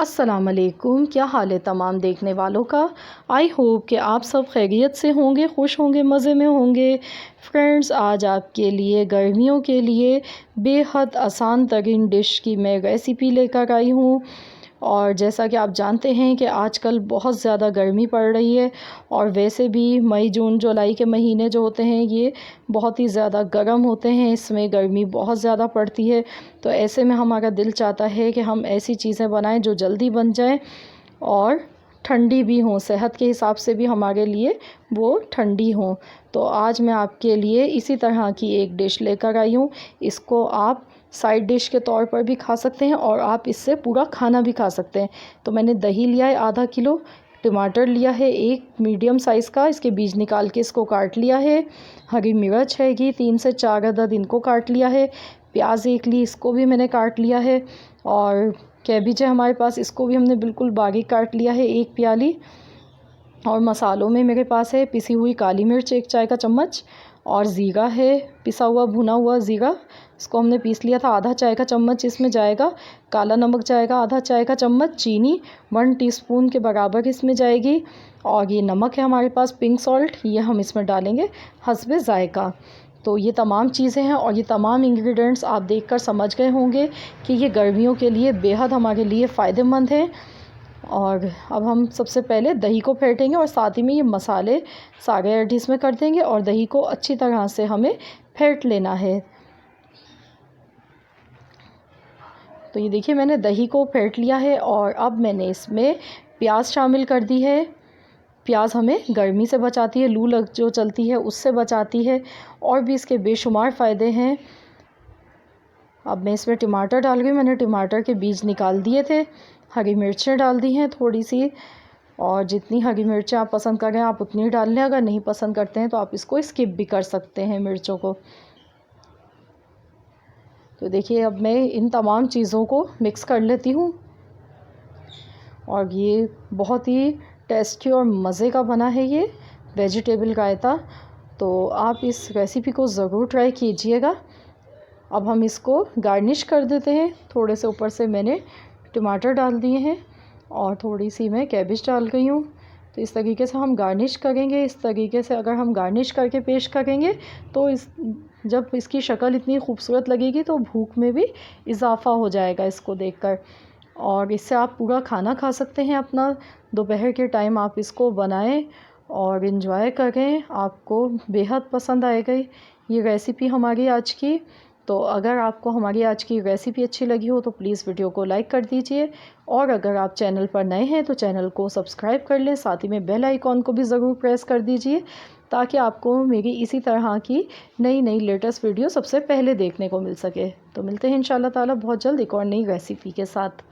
अस्सलाम वालेकुम, क्या हाल है तमाम देखने वालों का। आई होप कि आप सब खैरियत से होंगे, खुश होंगे, मज़े में होंगे। फ्रेंड्स, आज आपके लिए गर्मियों के लिए बेहद आसान तरीन डिश की मैं रेसिपी लेकर आई हूँ। और जैसा कि आप जानते हैं कि आजकल बहुत ज़्यादा गर्मी पड़ रही है और वैसे भी मई जून जुलाई के महीने जो होते हैं ये बहुत ही ज़्यादा गर्म होते हैं, इसमें गर्मी बहुत ज़्यादा पड़ती है। तो ऐसे में हमारा दिल चाहता है कि हम ऐसी चीज़ें बनाएं जो जल्दी बन जाएं और ठंडी भी हों, सेहत के हिसाब से भी हमारे लिए वो ठंडी हों। तो आज मैं आपके लिए इसी तरह की एक डिश लेकर आई हूँ। इसको आप साइड डिश के तौर पर भी खा सकते हैं और आप इससे पूरा खाना भी खा सकते हैं। तो मैंने दही लिया है आधा किलो, टमाटर लिया है एक मीडियम साइज़ का, इसके बीज निकाल के इसको काट लिया है। हरी मिर्च है कि 3 से 4 अदद, इनको काट लिया है। प्याज एक ली, इसको भी मैंने काट लिया है। और कैबिज है हमारे पास, इसको भी हमने बिल्कुल बारीक काट लिया है, 1 प्याली। और मसालों में मेरे पास है पिसी हुई काली मिर्च 1 चाय का चम्मच, और ज़ीरा है पिसा हुआ भुना हुआ ज़ीरा, इसको हमने पीस लिया था, आधा चाय का चम्मच इसमें जाएगा। काला नमक जाएगा आधा चाय का चम्मच। चीनी 1 टीस्पून के बराबर इसमें जाएगी। और ये नमक है हमारे पास पिंक सॉल्ट, ये हम इसमें डालेंगे हस्बे ज़ायका। तो ये तमाम चीज़ें हैं और ये तमाम इंग्रेडिएंट्स आप देखकर समझ गए होंगे कि ये गर्मियों के लिए बेहद हमारे लिए फ़ायदेमंद हैं। और अब हम सबसे पहले दही को फेंटेंगे और साथ ही में ये मसाले सारे ऐड इसमें कर देंगे और दही को अच्छी तरह से हमें फेंट लेना है। तो ये देखिए मैंने दही को फेंट लिया है और अब मैंने इसमें प्याज शामिल कर दी है। प्याज हमें गर्मी से बचाती है, लू लग जो चलती है उससे बचाती है, और भी इसके बेशुमार फ़ायदे हैं। अब मैं इसमें टमाटर डाल गई, मैंने टमाटर के बीज निकाल दिए थे। हरी मिर्चें डाल दी हैं थोड़ी सी, और जितनी हरी मिर्चें आप पसंद करें आप उतनी डाल लें। अगर नहीं पसंद करते हैं तो आप इसको स्किप भी कर सकते हैं मिर्चों को। तो देखिए अब मैं इन तमाम चीज़ों को मिक्स कर लेती हूँ। और ये बहुत ही टेस्टी और मज़े का बना है ये वेजिटेबल रायता। तो आप इस रेसिपी को ज़रूर ट्राई कीजिएगा। अब हम इसको गार्निश कर देते हैं। थोड़े से ऊपर से मैंने टमाटर डाल दिए हैं और थोड़ी सी मैं कैबिज डाल गई हूँ। तो इस तरीके से हम गार्निश करेंगे। इस तरीके से अगर हम गार्निश करके पेश करेंगे तो जब इसकी शक्ल इतनी खूबसूरत लगेगी तो भूख में भी इजाफ़ा हो जाएगा इसको देखकर। और इससे आप पूरा खाना खा सकते हैं अपना। दोपहर के टाइम आप इसको बनाएं और इन्जॉय करें, आपको बेहद पसंद आएगा ये रेसिपी हमारी आज की। तो अगर आपको हमारी आज की रेसिपी अच्छी लगी हो तो प्लीज़ वीडियो को लाइक कर दीजिए, और अगर आप चैनल पर नए हैं तो चैनल को सब्सक्राइब कर लें। साथ ही में बेल आइकॉन को भी ज़रूर प्रेस कर दीजिए ताकि आपको मेरी इसी तरह की नई नई लेटेस्ट वीडियो सबसे पहले देखने को मिल सके। तो मिलते हैं इंशाल्लाह ताला बहुत जल्द एक और नई रेसिपी के साथ।